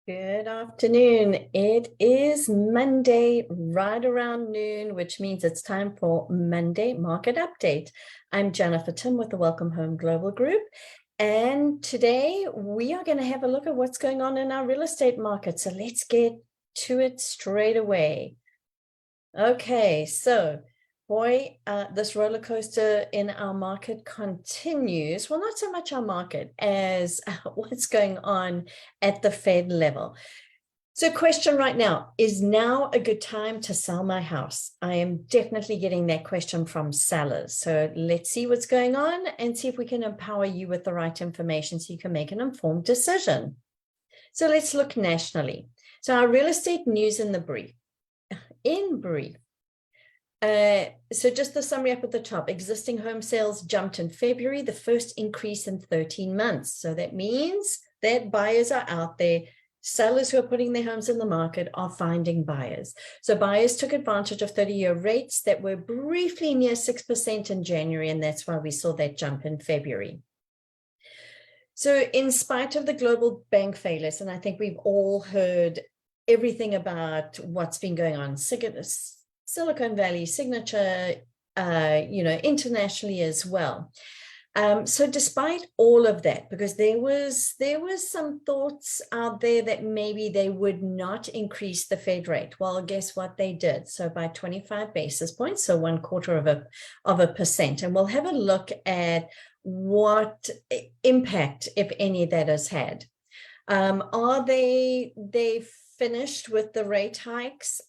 Good afternoon. It is Monday, right around noon, which means it's time for Monday Market Update. I'm Jennifer Tim with the Welcome Home Global Group. And today we are going to have a look at what's going on in our real estate market. So let's get to it straight away. Okay, so this roller coaster in our market continues. Well, not so much our market as what's going on at the Fed level. So question right now, is now a good time to sell my house? I am definitely getting that question from sellers. So let's see what's going on and see if we can empower you with the right information so you can make an informed decision. So let's look nationally. So our real estate news in brief. So just the summary up at the top, existing home sales jumped in February, the first increase in 13 months. So that means that buyers are out there. Sellers who are putting their homes in the market are finding buyers. So buyers took advantage of 30-year rates that were briefly near 6% in January, and that's why we saw that jump in February. So in spite of the global bank failures, and I think we've all heard everything about what's been going on, Silicon Valley, Signature, internationally as well. So despite all of that, because there was some thoughts out there that maybe they would not increase the Fed rate. Well, guess what they did? So by 25 basis points, so 1/4%. And we'll have a look at what impact, if any, that has had. Are they finished with the rate hikes?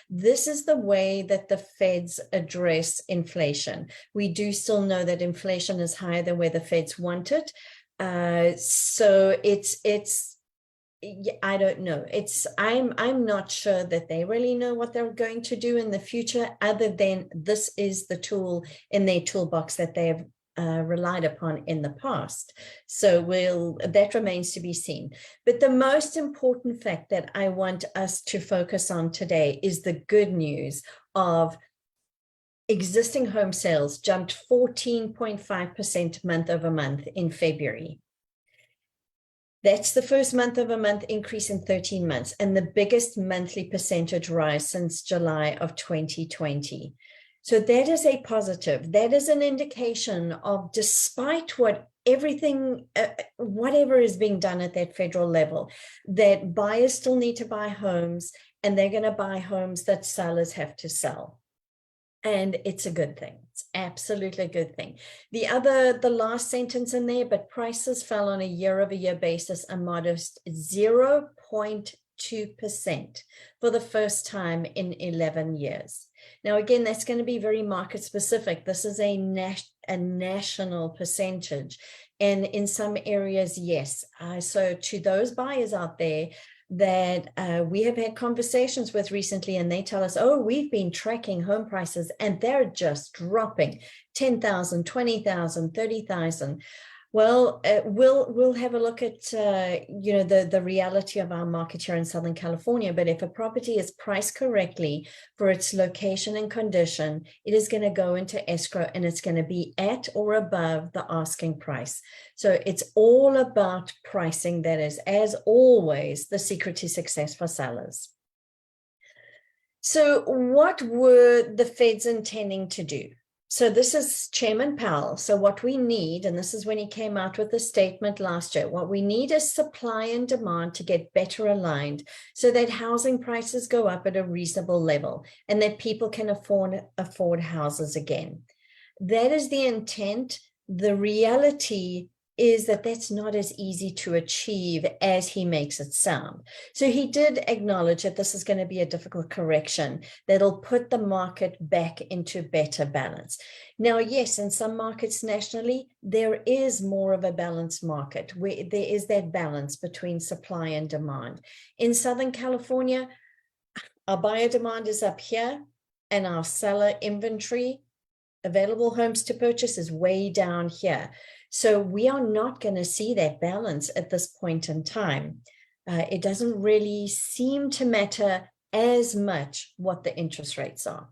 This is the way that the Feds address inflation. We do still know that inflation is higher than where the Feds want it. So I don't know. I'm not sure that they really know what they're going to do in the future, other than this is the tool in their toolbox that they have relied upon in the past. So that remains to be seen. But the most important fact that I want us to focus on today is the good news of existing home sales jumped 14.5% month over month in February. That's the first month-over-month increase in 13 months and the biggest monthly percentage rise since July of 2020. So that is a positive. That is an indication of, despite whatever is being done at that federal level, that buyers still need to buy homes, and they're going to buy homes that sellers have to sell. And it's a good thing. It's absolutely a good thing. The last sentence in there, but prices fell on a year-over-year basis, a modest 0.2% for the first time in 11 years. Now, again, that's going to be very market specific. This is a national percentage. And in some areas, yes. So to those buyers out there that we have had conversations with recently, and they tell us, oh, we've been tracking home prices and they're just dropping 10,000, 20,000, 30,000. Well, we'll have a look at, the reality of our market here in Southern California. But if a property is priced correctly for its location and condition, it is going to go into escrow and it's going to be at or above the asking price. So it's all about pricing. That is, as always, the secret to success for sellers. So what were the Feds intending to do? So this is Chairman Powell. So what we need, and this is when he came out with the statement last year, what we need is supply and demand to get better aligned so that housing prices go up at a reasonable level and that people can afford houses again. That is the intent. The reality is that that's not as easy to achieve as he makes it sound. So he did acknowledge that this is going to be a difficult correction that'll put the market back into better balance. Now, yes, in some markets nationally, there is more of a balanced market where there is that balance between supply and demand. In Southern California, our buyer demand is up here and our seller inventory, available homes to purchase, is way down here. So we are not going to see that balance at this point in time. It doesn't really seem to matter as much what the interest rates are.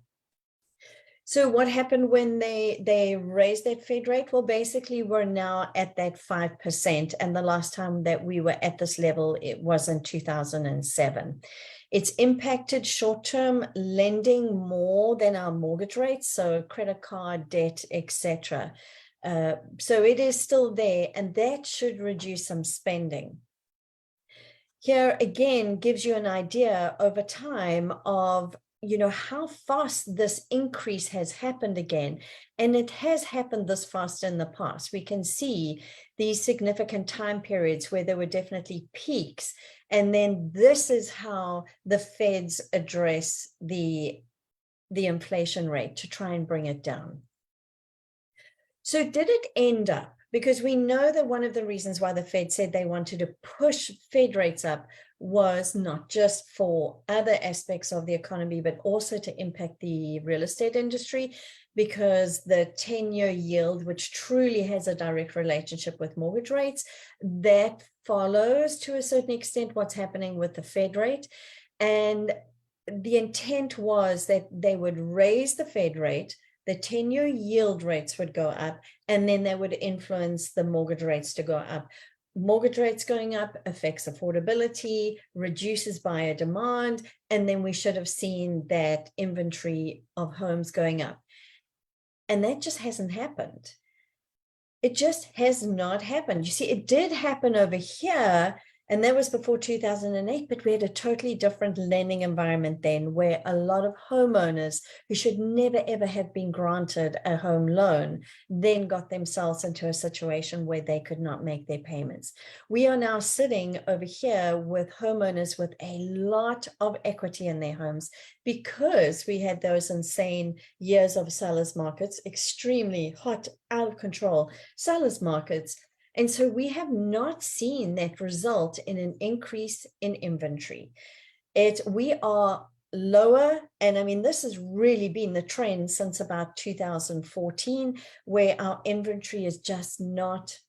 So what happened when they raised that Fed rate? Well, basically, we're now at that 5%. And the last time that we were at this level, it was in 2007. It's impacted short-term lending more than our mortgage rates, so credit card, debt, etc. So it is still there, and that should reduce some spending. Here again gives you an idea over time of how fast this increase has happened again. And it has happened this fast in the past. We can see these significant time periods where there were definitely peaks. And then this is how the Feds address the inflation rate to try and bring it down. So did it end up, because we know that one of the reasons why the Fed said they wanted to push Fed rates up was not just for other aspects of the economy, but also to impact the real estate industry, because the 10-year yield, which truly has a direct relationship with mortgage rates, that follows to a certain extent what's happening with the Fed rate. And the intent was that they would raise the Fed rate, the 10-year yield rates would go up, and then they would influence the mortgage rates to go up. Mortgage rates going up affects affordability, reduces buyer demand, and then we should have seen that inventory of homes going up. And that just hasn't happened. It just has not happened. You see, it did happen over here, and that was before 2008, but we had a totally different lending environment then, where a lot of homeowners who should never, ever have been granted a home loan then got themselves into a situation where they could not make their payments. We are now sitting over here with homeowners with a lot of equity in their homes, because we had those insane years of sellers markets, extremely hot, out of control sellers markets. And so we have not seen that result in an increase in inventory. We are lower, and I mean, this has really been the trend since about 2014, where our inventory is just not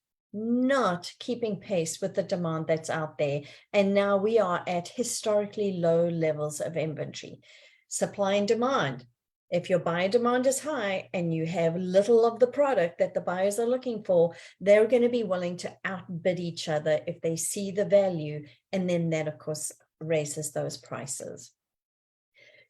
keeping pace with the demand that's out there. And now we are at historically low levels of inventory. Supply and demand. If your buyer demand is high and you have little of the product that the buyers are looking for, they're going to be willing to outbid each other if they see the value. And then that, of course, raises those prices.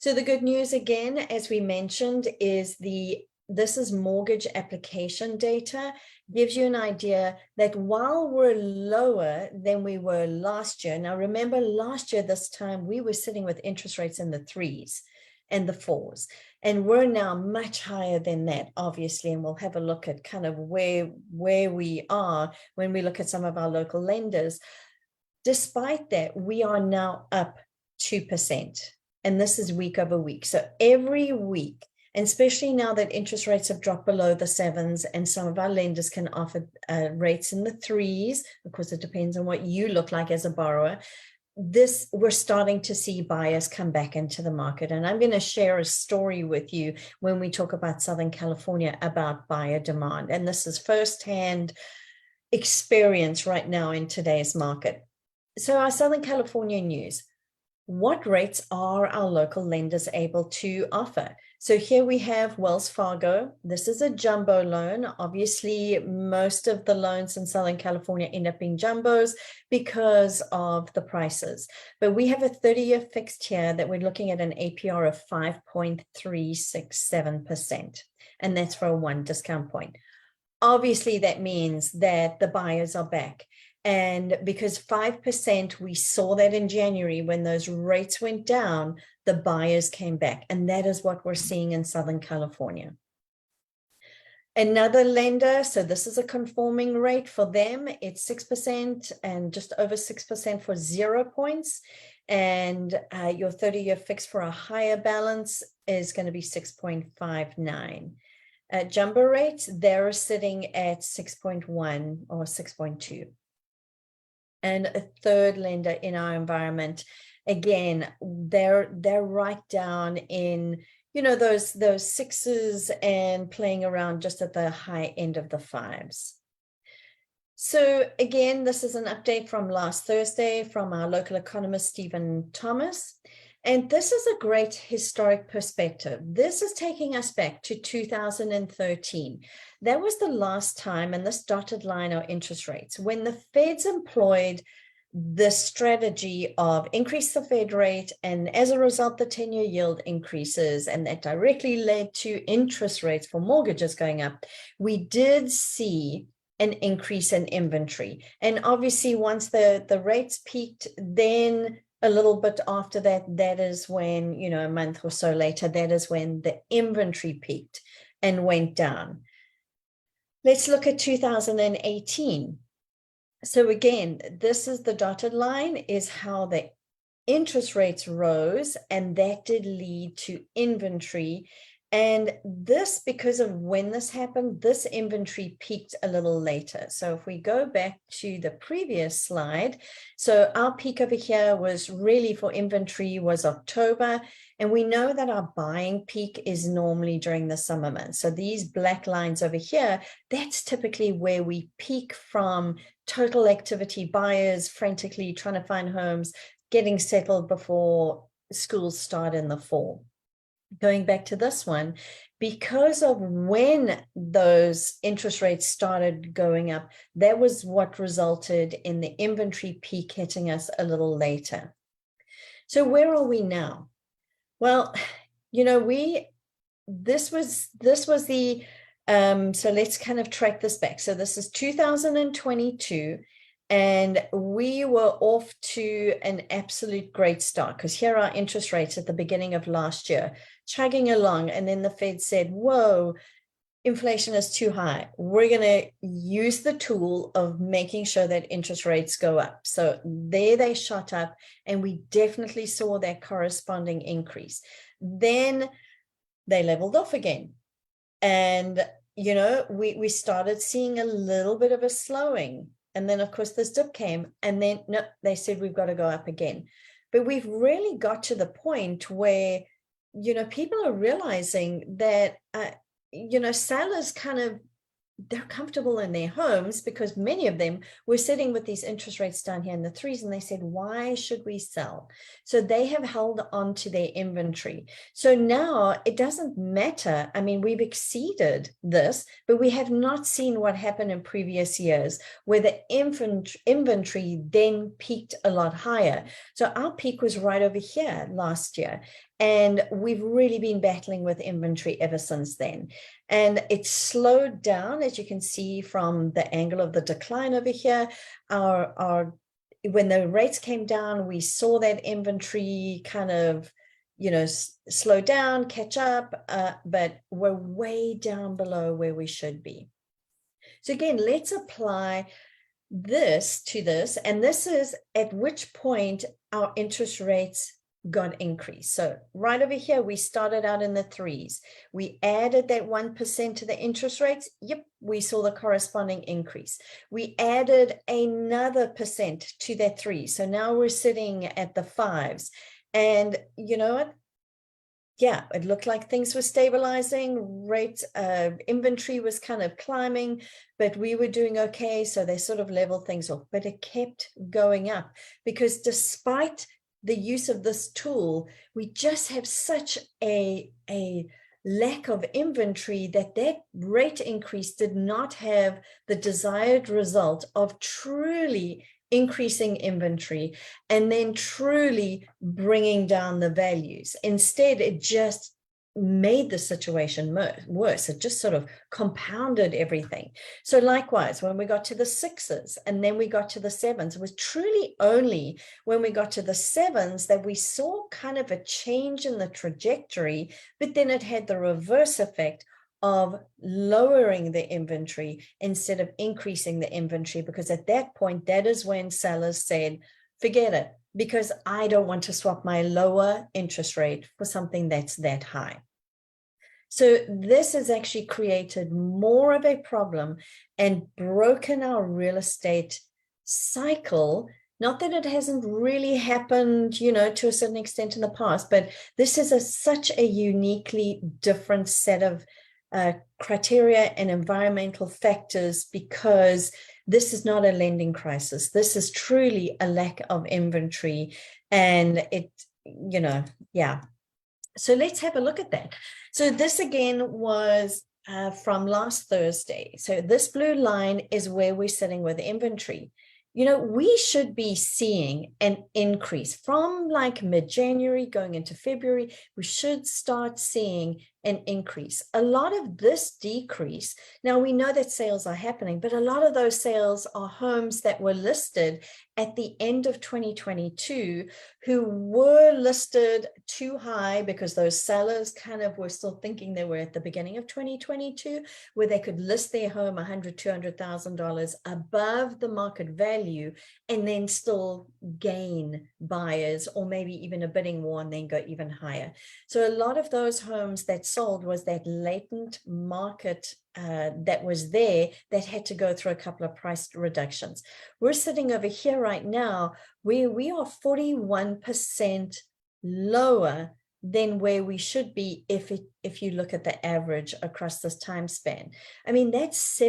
So the good news, again, as we mentioned, is this is mortgage application data, gives you an idea that while we're lower than we were last year, now remember last year this time we were sitting with interest rates in the 3s and the 4s. And we're now much higher than that, obviously, and we'll have a look at kind of where we are when we look at some of our local lenders. Despite that, we are now up 2%, and this is week over week. So every week, and especially now that interest rates have dropped below the 7s, and some of our lenders can offer rates in the 3s, of course, it depends on what you look like as a borrower. We're starting to see buyers come back into the market. And I'm going to share a story with you when we talk about Southern California about buyer demand. And this is firsthand experience right now in today's market. So our Southern California news. What rates are our local lenders able to offer? So here we have Wells Fargo. This is a jumbo loan. Obviously, most of the loans in Southern California end up being jumbos because of the prices. But we have a 30-year fixed here that we're looking at an APR of 5.367%. And that's for a 1 discount point. Obviously, that means that the buyers are back. And because 5%, we saw that in January when those rates went down, the buyers came back. And that is what we're seeing in Southern California. Another lender, so this is a conforming rate for them. It's 6% and just over 6% for 0 points. And your 30-year fix for a higher balance is going to be 6.59. Jumbo rates, they're sitting at 6.1 or 6.2. And a third lender in our environment, again, they're right down in, those 6s and playing around just at the high end of the 5s. So again, this is an update from last Thursday from our local economist, Stephen Thomas. And this is a great historic perspective. This is taking us back to 2013. That was the last time, and this dotted line are interest rates, when the Feds employed the strategy of increase the Fed rate, and as a result, the 10-year yield increases, and that directly led to interest rates for mortgages going up. We did see an increase in inventory. And obviously, once the rates peaked, then a little bit after that, that is when, you know, a month or so later, that is when the inventory peaked and went down. Let's look at 2018. So again, this is the dotted line, is how the interest rates rose, and that did lead to inventory. And this, because of when this happened, this inventory peaked a little later. So if we go back to the previous slide, so our peak over here was really for inventory was October. And we know that our buying peak is normally during the summer months. So these black lines over here, that's typically where we peak from total activity, buyers frantically trying to find homes, getting settled before schools start in the fall. Going back to this one, because of when those interest rates started going up, that was what resulted in the inventory peak hitting us a little later. So where are we now? Well, you know, this was the, so let's kind of track this back. So this is 2022. And we were off to an absolute great start, because here are interest rates at the beginning of last year, chugging along. And then the Fed said, whoa, inflation is too high. We're going to use the tool of making sure that interest rates go up. So there they shot up, and we definitely saw that corresponding increase. Then they leveled off again. And, you know, we started seeing a little bit of a slowing. And then, of course, this dip came, and then no, they said we've got to go up again. But we've really got to the point where, you know, people are realizing that, you know, sellers kind of, they're comfortable in their homes, because many of them were sitting with these interest rates down here in the threes, and they said, why should we sell? So they have held on to their inventory. So now it doesn't matter. I mean, we've exceeded this, but we have not seen what happened in previous years, where the inventory then peaked a lot higher. So our peak was right over here last year. And we've really been battling with inventory ever since then. And it's slowed down, as you can see from the angle of the decline over here. When the rates came down, we saw that inventory kind of, you know, slow down, catch up, but we're way down below where we should be. So again, let's apply this to this. And this is at which point our interest rates got increased. So right over here, we started out in the threes. We added that 1% to the interest rates. Yep, we saw the corresponding increase. We added another percent to that three. So now we're sitting at the fives. And you know what? Yeah, it looked like things were stabilizing. Rates, inventory was kind of climbing, but we were doing okay. So they sort of leveled things off, but it kept going up, because despite the use of this tool, we just have such a lack of inventory that rate increase did not have the desired result of truly increasing inventory and then truly bringing down the values. Instead, it just made the situation worse. It just sort of compounded everything. So likewise, when we got to the sixes and then we got to the sevens, it was truly only when we got to the sevens that we saw kind of a change in the trajectory, but then it had the reverse effect of lowering the inventory instead of increasing the inventory, because at that point, that is when sellers said, forget it, because I don't want to swap my lower interest rate for something that's that high. So this has actually created more of a problem and broken our real estate cycle. Not that it hasn't really happened, you know, to a certain extent in the past, but this is such a uniquely different set of criteria and environmental factors, because this is not a lending crisis. This is truly a lack of inventory, and yeah. So let's have a look at that. So this again was from last Thursday. So this blue line is where we're sitting with inventory. We should be seeing an increase from like mid-January going into February. We should start seeing an increase. A lot of this decrease, now we know that sales are happening, but a lot of those sales are homes that were listed at the end of 2022 who were listed too high because those sellers kind of were still thinking they were at the beginning of 2022, where they could list their home $100,000, $200,000 above the market value and then still gain buyers, or maybe even a bidding war and then go even higher. So a lot of those homes that sold was that latent market that was there that had to go through a couple of price reductions. We're sitting over here right now where we are 41% lower than where we should be if you look at the average across this time span. I mean, that's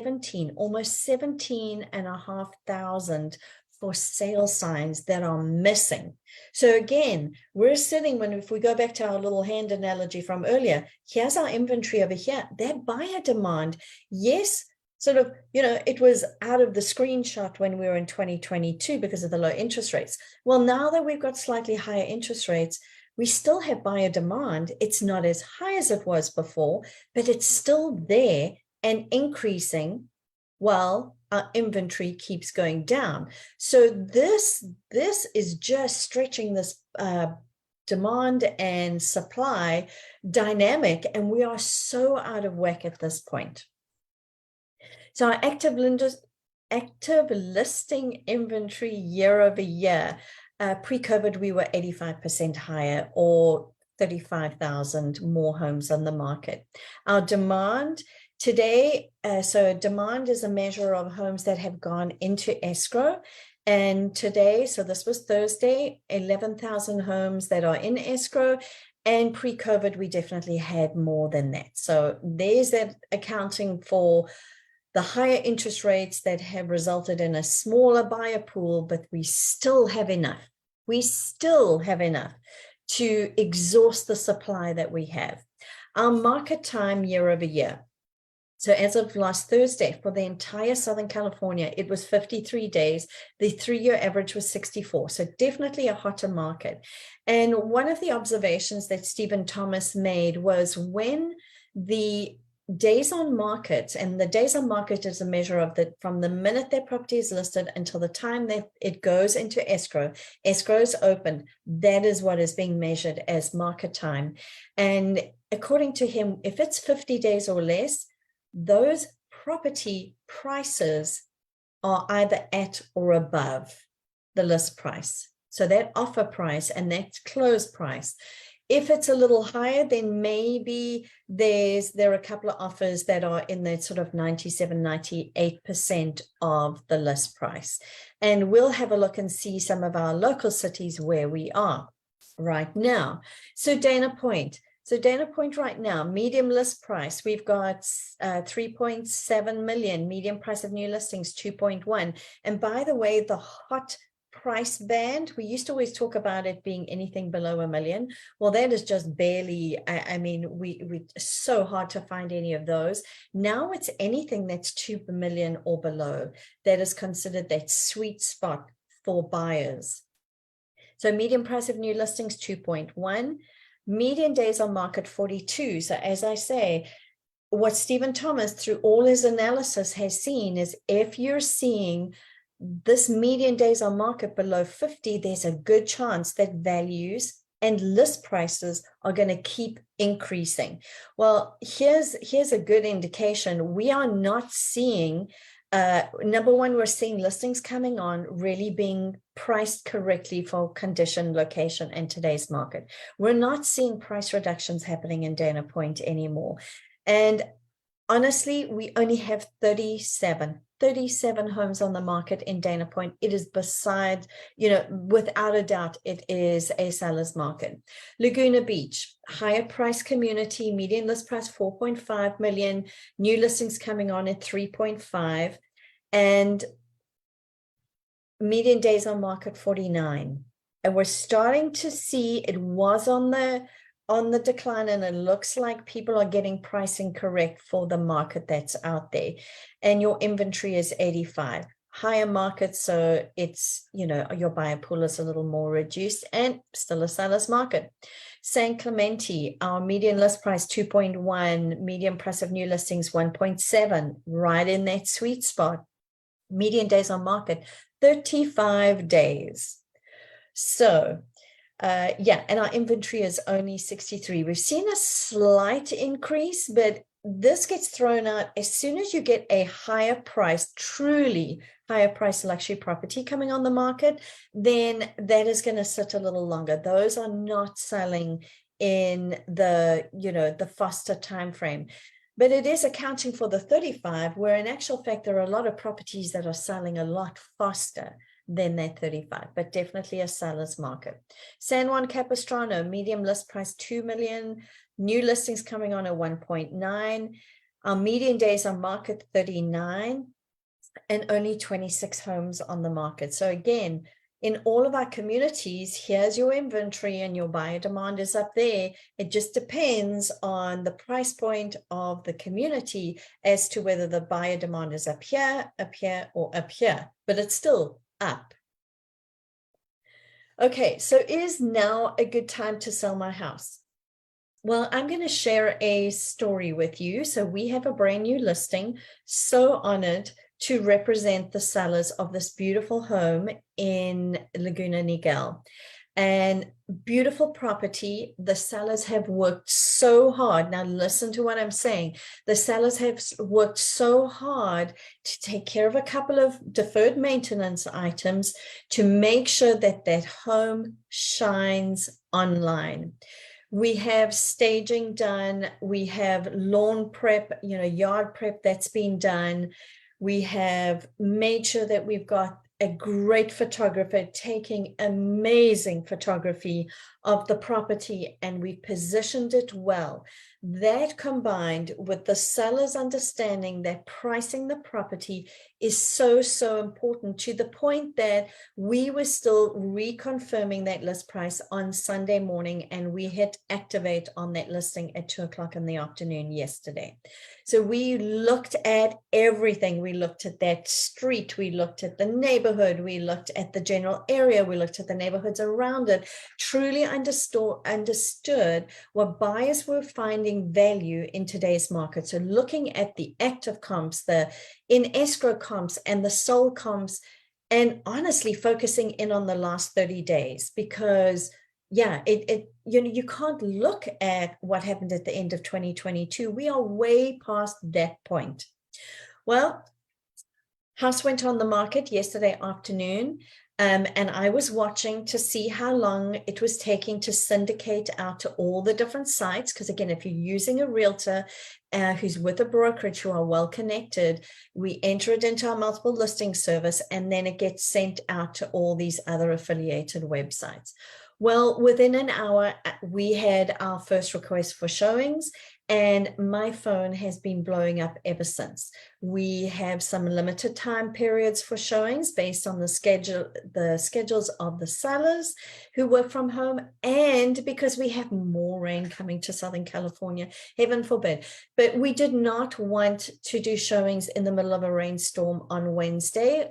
almost 17,500 for sale signs that are missing. So again, we're sitting if we go back to our little hand analogy from earlier, here's our inventory over here. That buyer demand, yes, sort of, it was out of the screenshot when we were in 2022 because of the low interest rates. Well, now that we've got slightly higher interest rates, we still have buyer demand. It's not as high as it was before, but it's still there and increasing while our inventory keeps going down. So this is just stretching this demand and supply dynamic, and we are so out of whack at this point. So our active listing inventory year over year, pre-COVID, we were 85% higher, or 35,000 more homes on the market. Our demand today, so demand is a measure of homes that have gone into escrow. And today, so this was Thursday, 11,000 homes that are in escrow. And pre-COVID, we definitely had more than that. So there's that accounting for the higher interest rates that have resulted in a smaller buyer pool, but we still have enough. We still have enough to exhaust the supply that we have. Our market time year over year. So as of last Thursday, for the entire Southern California, it was 53 days. The 3-year average was 64. So definitely a hotter market. And one of the observations that Stephen Thomas made was when the days on market, and the days on market is a measure of from the minute that property is listed until the time that it goes into escrow is opened. That is what is being measured as market time. And according to him, if it's 50 days or less, those property prices are either at or above the list price. So that offer price and that close price. If it's a little higher, then maybe there are a couple of offers that are in that sort of 97, 98% of the list price. And we'll have a look and see some of our local cities where we are right now. So Dana Point. So Dana Point right now, medium list price, we've got 3.7 million, medium price of new listings, 2.1. And by the way, the hot price band, we used to always talk about it being anything below $1 million. Well, that is just barely, I mean, we so hard to find any of those. Now it's anything that's 2 million or below that is considered that sweet spot for buyers. So median price of new listings, 2.1. Median days on market, 42. So as I say, what Stephen Thomas, through all his analysis, has seen is if you're seeing this median days on market below 50, there's a good chance that values and list prices are going to keep increasing. Well, here's a good indication. We are not seeing, number one, we're seeing listings coming on really being priced correctly for condition, location, and today's market. We're not seeing price reductions happening in Dana Point anymore. And honestly, we only have 37 homes on the market in Dana Point. It is beside, without a doubt, it is a seller's market. Laguna Beach, higher price community, median list price 4.5 million, new listings coming on at 3.5, and median days on market 49. And we're starting to see it was on the decline, and it looks like people are getting pricing correct for the market that's out there. And your inventory is 85. Higher market, so it's, your buyer pool is a little more reduced and still a seller's market. San Clemente, our median list price 2.1, median price of new listings 1.7, right in that sweet spot. Median days on market 35 days. So and our inventory is only 63. We've seen a slight increase, but this gets thrown out as soon as you get a higher price, truly higher price luxury property coming on the market, then that is going to sit a little longer. Those are not selling in the faster time frame. But it is accounting for the 35, where in actual fact, there are a lot of properties that are selling a lot faster than that 35, but definitely a seller's market. San Juan Capistrano, medium list price 2 million, new listings coming on at 1.9. Our median days on market 39, and only 26 homes on the market. So again, in all of our communities, here's your inventory and your buyer demand is up there. It just depends on the price point of the community as to whether the buyer demand is up here, or up here, but it's still up. Okay, so is now a good time to sell my house? Well, I'm going to share a story with you. So we have a brand new listing. So honored to represent the sellers of this beautiful home in Laguna Niguel. And beautiful property. The sellers have worked so hard. Now listen to what I'm saying. The sellers have worked so hard to take care of a couple of deferred maintenance items to make sure that that home shines online. We have staging done. We have lawn prep, yard prep that's been done. We have made sure that we've got a great photographer taking amazing photography of the property, and we positioned it well. That combined with the seller's understanding that pricing the property is so, so important, to the point that we were still reconfirming that list price on Sunday morning, and we hit activate on that listing at 2:00 in the afternoon yesterday. So we looked at everything. We looked at that street, we looked at the neighborhood, we looked at the general area, we looked at the neighborhoods around it, truly understood what buyers were finding value in today's market. So looking at the active comps, the in escrow comps, and the sold comps, and honestly focusing in on the last 30 days, because you can't look at what happened at the end of 2022. We are way past that point. Well, house went on the market yesterday afternoon. And I was watching to see how long it was taking to syndicate out to all the different sites. Because again, if you're using a realtor who's with a brokerage who are well connected, we enter it into our multiple listing service, and then it gets sent out to all these other affiliated websites. Well, within an hour, we had our first request for showings, and my phone has been blowing up ever since. We have some limited time periods for showings based on the schedules of the sellers who work from home, and because we have more rain coming to Southern California, heaven forbid. But we did not want to do showings in the middle of a rainstorm on Wednesday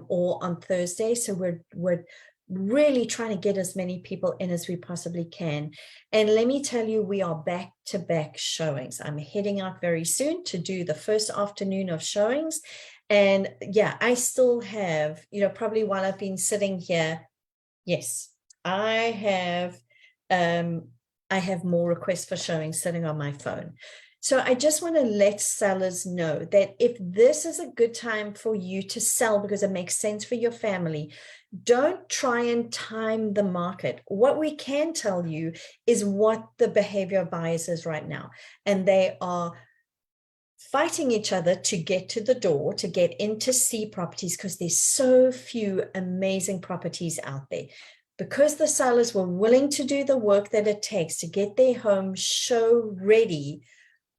or on Thursday. So we're really trying to get as many people in as we possibly can. And let me tell you, we are back-to-back showings. I'm heading out very soon to do the first afternoon of showings. And yeah, I still have, probably while I've been sitting here, yes, I have more requests for showings sitting on my phone. So I just want to let sellers know that if this is a good time for you to sell because it makes sense for your family, don't try and time the market. What we can tell you is what the behavior of buyers is right now. And they are fighting each other to get to the door, to get in to see properties, because there's so few amazing properties out there. Because the sellers were willing to do the work that it takes to get their home show ready,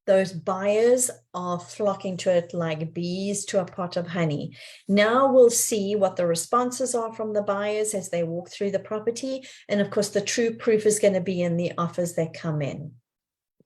those buyers are flocking to it like bees to a pot of honey. Now we'll see what the responses are from the buyers as they walk through the property. And of course, the true proof is going to be in the offers that come in.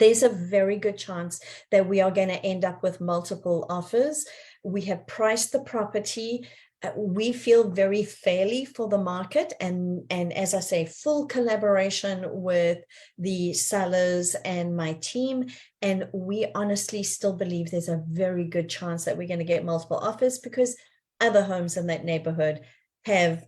There's a very good chance that we are going to end up with multiple offers. We have priced the property. We feel very fairly for the market, and as I say, full collaboration with the sellers and my team. And we honestly still believe there's a very good chance that we're going to get multiple offers, because other homes in that neighborhood have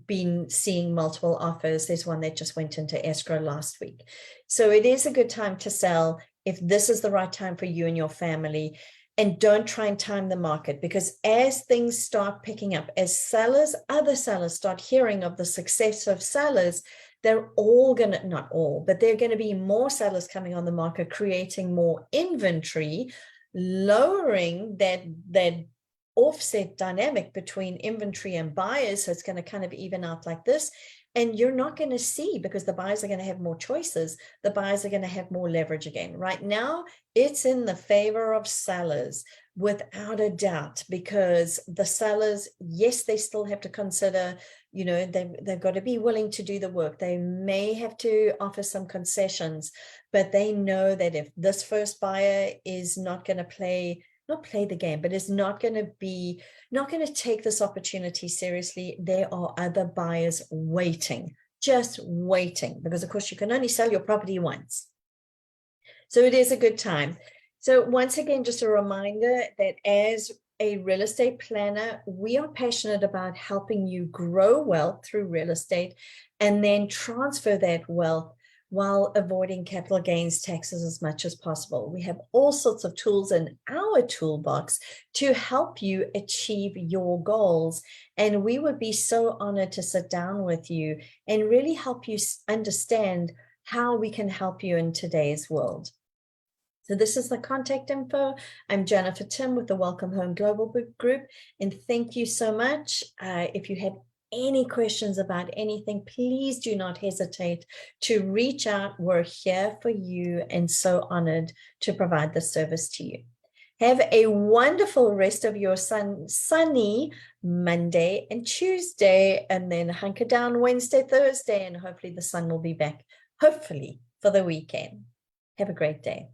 been seeing multiple offers. There's one that just went into escrow last week. So it is a good time to sell if this is the right time for you and your family. And don't try and time the market, because as things start picking up, as sellers, other sellers start hearing of the success of sellers, they're all going to, not all, but there are going to be more sellers coming on the market, creating more inventory, lowering that offset dynamic between inventory and buyers. So it's going to kind of even out like this. And you're not going to see, because the buyers are going to have more choices, the buyers are going to have more leverage again. Right now, it's in the favor of sellers without a doubt, because the sellers, yes, they still have to consider, you know, they've got to be willing to do the work. They may have to offer some concessions, but they know that if this first buyer is not going to not play the game, but is not going to take this opportunity seriously, there are other buyers waiting, just waiting, because of course you can only sell your property once. So it is a good time. So once again, just a reminder that as a real estate planner, we are passionate about helping you grow wealth through real estate and then transfer that wealth while avoiding capital gains taxes as much as possible. We have all sorts of tools in our toolbox to help you achieve your goals. And we would be so honored to sit down with you and really help you understand how we can help you in today's world. So this is the contact info. I'm Jennifer Tim with the Welcome Home Global Group. And thank you so much. If you have any questions about anything, please do not hesitate to reach out. We're here for you and so honored to provide this service to you. Have a wonderful rest of your sunny Monday and Tuesday, and then hunker down Wednesday, Thursday, and hopefully the sun will be back, hopefully, for the weekend. Have a great day.